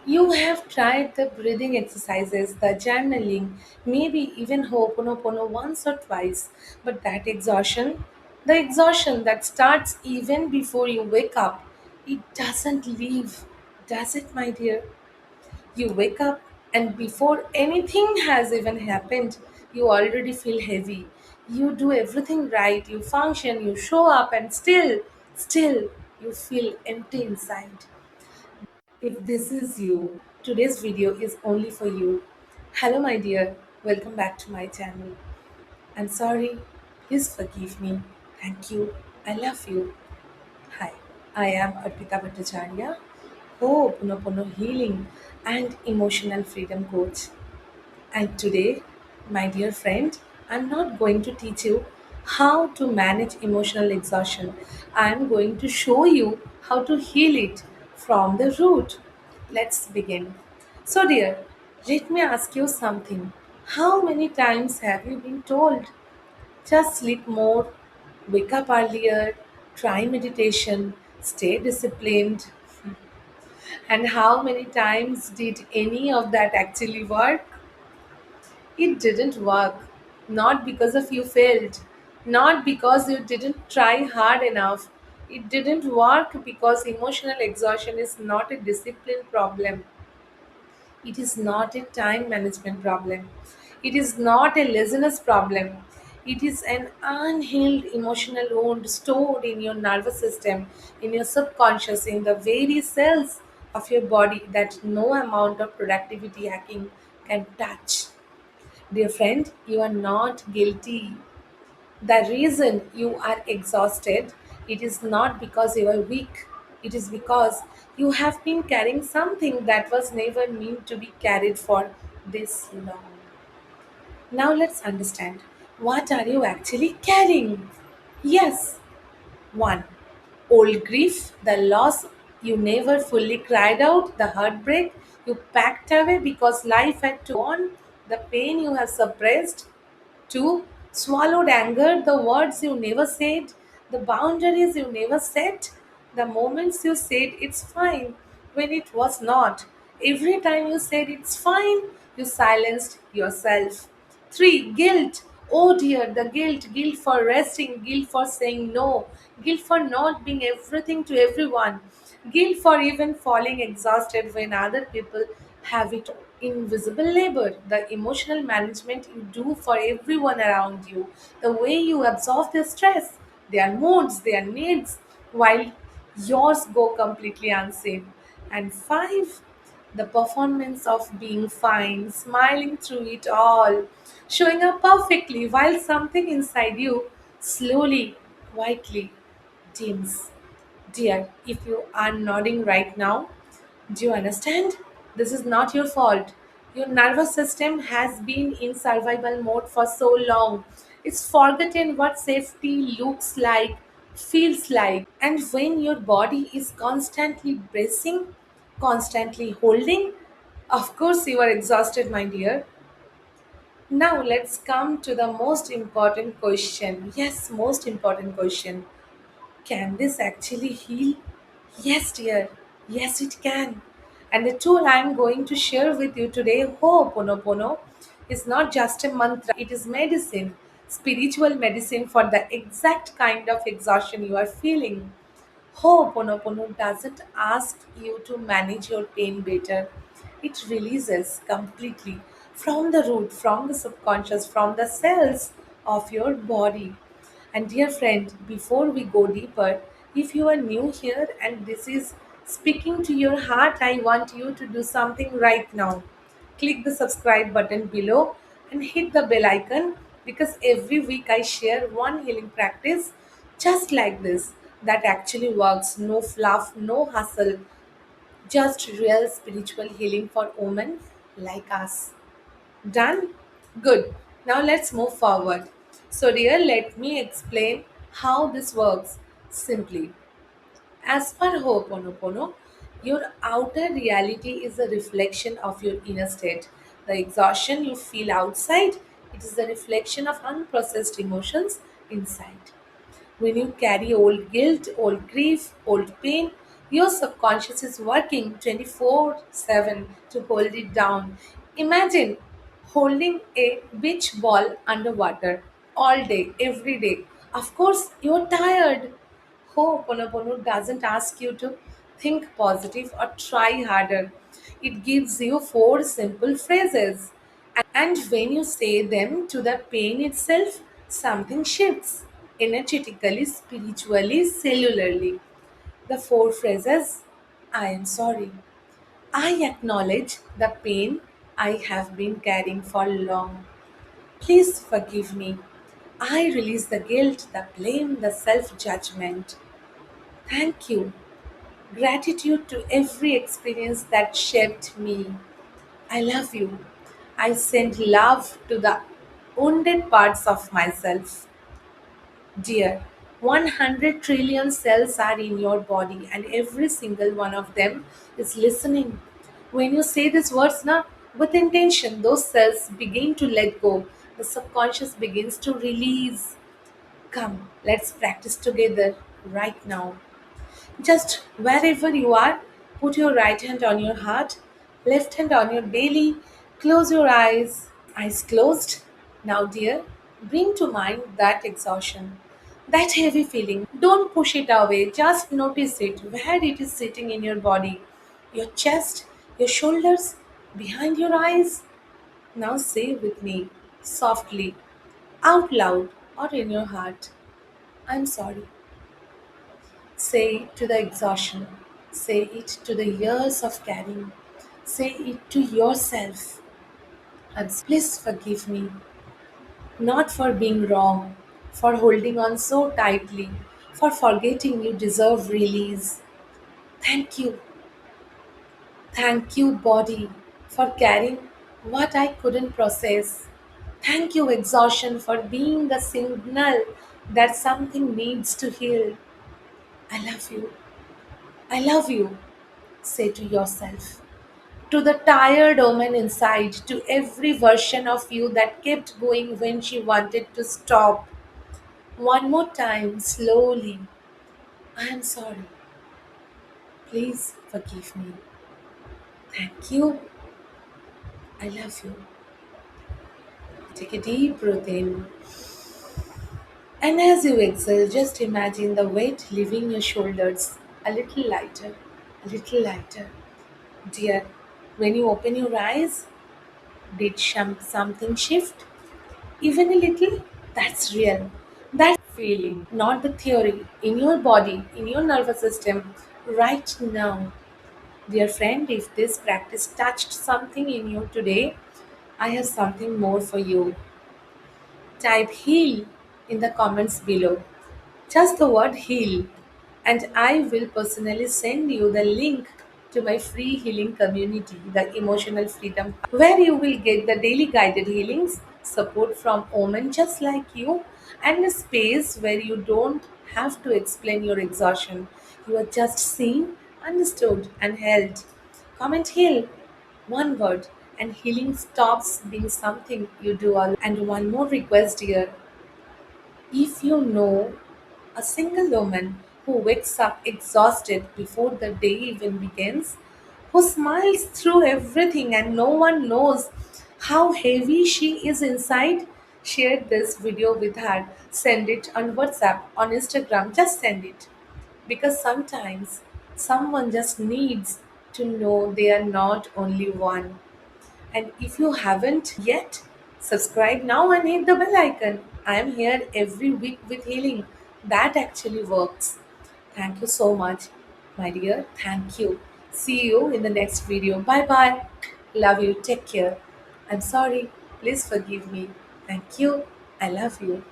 You have tried the breathing exercises, the journaling, maybe even Ho'oponopono once or twice, but the exhaustion that starts even before you wake up, it doesn't leave, does it, my dear? You wake up, and before anything has even happened, you already feel heavy. You do everything right, you function, you show up, and still, you feel empty inside. If this is you, today's video is only for you. Hello, my dear. Welcome back to my channel. I'm sorry. Please forgive me. Thank you. I love you. Hi, I am Arpita Bhattacharya, Ho'oponopono Healing and Emotional Freedom Coach. And today, my dear friend, I'm not going to teach you how to manage emotional exhaustion. I'm going to show you how to heal it from the root. Let's begin. So, dear, let me ask you something. How many times have you been told just sleep more, wake up earlier, try meditation, stay disciplined? And how many times did any of that actually work? It didn't work. Not because of you failed, not because you didn't try hard enough. It didn't work because emotional exhaustion is not a discipline problem. It is not a time management problem. It is not a laziness problem. It is an unhealed emotional wound stored in your nervous system, in your subconscious, in the very cells of your body that no amount of productivity hacking can touch. Dear friend, you are not guilty. The reason you are exhausted, it is not because you are weak. It is because you have been carrying something that was never meant to be carried for this long. Now let's understand, what are you actually carrying? Yes, 1. Old grief, the loss you never fully cried out, the heartbreak you packed away because life had to go on, the pain you have suppressed. 2. Swallowed anger, the words you never said, the boundaries you never set, the moments you said it's fine when it was not. Every time you said it's fine, you silenced yourself. 3. Guilt. Oh dear, the guilt for resting, guilt for saying no, guilt for not being everything to everyone, guilt for even falling exhausted when other people have it. Invisible labor, the emotional management you do for everyone around you, the way you absorb their stress, their moods, their needs, while yours go completely unseen. And 5, the performance of being fine, smiling through it all, showing up perfectly while something inside you slowly, quietly dims. Dear, if you are nodding right now, do you understand? This is not your fault. Your nervous system has been in survival mode for so long. It's forgotten what safety looks like, feels like. And when your body is constantly bracing, constantly holding, of course you are exhausted, my dear. Now let's come to the most important question. Yes, most important question. Can this actually heal? Yes, dear. Yes, it can. And the tool I'm going to share with you today, Ho'oponopono, is not just a mantra, it is medicine, spiritual medicine for the exact kind of exhaustion you are feeling. Ho'oponopono doesn't ask you to manage your pain better. It releases completely from the root, from the subconscious, from the cells of your body. And dear friend, before we go deeper, if you are new here and this is speaking to your heart, I want you to do something right now. Click the subscribe button below and hit the bell icon because every week I share one healing practice just like this that actually works. No fluff, no hustle, just real spiritual healing for women like us. Done? Good. Now let's move forward. So, dear, let me explain how this works simply. As per Ho'oponopono, your outer reality is a reflection of your inner state. The exhaustion you feel outside, it is the reflection of unprocessed emotions inside. When you carry old guilt, old grief, old pain, Your subconscious is working 24/7 to hold it down. Imagine holding a beach ball underwater all day, every day. Of course, you're tired. Ho'oponopono doesn't ask you to think positive or try harder. It gives you four simple phrases. And when you say them to the pain itself, something shifts energetically, spiritually, cellularly. The four phrases: I am sorry. I acknowledge the pain I have been carrying for long. Please forgive me. I release the guilt, the blame, the self judgment. Thank you. Gratitude to every experience that shaped me. I love you. I send love to the wounded parts of myself. Dear, 100 trillion cells are in your body, and every single one of them is listening. When you say these words now, with intention, those cells begin to let go. The subconscious begins to release. Come, let's practice together right now. Just wherever you are, put your right hand on your heart, left hand on your belly, close your eyes. Eyes closed. Now, dear, bring to mind that exhaustion, that heavy feeling. Don't push it away, just notice it, where it is sitting in your body, your chest, your shoulders, behind your eyes. Now, say with me, softly, out loud, or in your heart, I'm sorry. Say it to the exhaustion. Say it to the years of carrying. Say it to yourself. Please forgive me, not for being wrong, for holding on so tightly, for forgetting you deserve release. Thank you. Thank you, body, for carrying what I couldn't process. Thank you, exhaustion, for being the signal that something needs to heal. I love you. I love you. Say to yourself. To the tired woman inside, to every version of you that kept going when she wanted to stop. One more time, slowly. I am sorry. Please forgive me. Thank you. I love you. Take a deep breath in. And as you exhale, just imagine the weight leaving your shoulders a little lighter, a little lighter. Dear, when you open your eyes, did something shift? Even a little? That's real. That feeling, not the theory, in your body, in your nervous system, right now. Dear friend, if this practice touched something in you today, I have something more for you. Type heal in the comments below. Just the word heal. And I will personally send you the link to my free healing community, the Emotional Freedom, where you will get the daily guided healings, support from women just like you, and a space where you don't have to explain your exhaustion. You are just seen, understood, and held. Comment heal, one word, and healing stops being something you do alone. And one more request here: if you know a single woman who wakes up exhausted before the day even begins, who smiles through everything and no one knows how heavy she is inside, share this video with her. Send it on WhatsApp, on Instagram, just send it. Because sometimes someone just needs to know they are not only one. And if you haven't yet, subscribe now and hit the bell icon. I am here every week with healing. That actually works. Thank you so much, my dear. Thank you. See you in the next video. Bye bye. Love you. Take care. I'm sorry. Please forgive me. Thank you. I love you.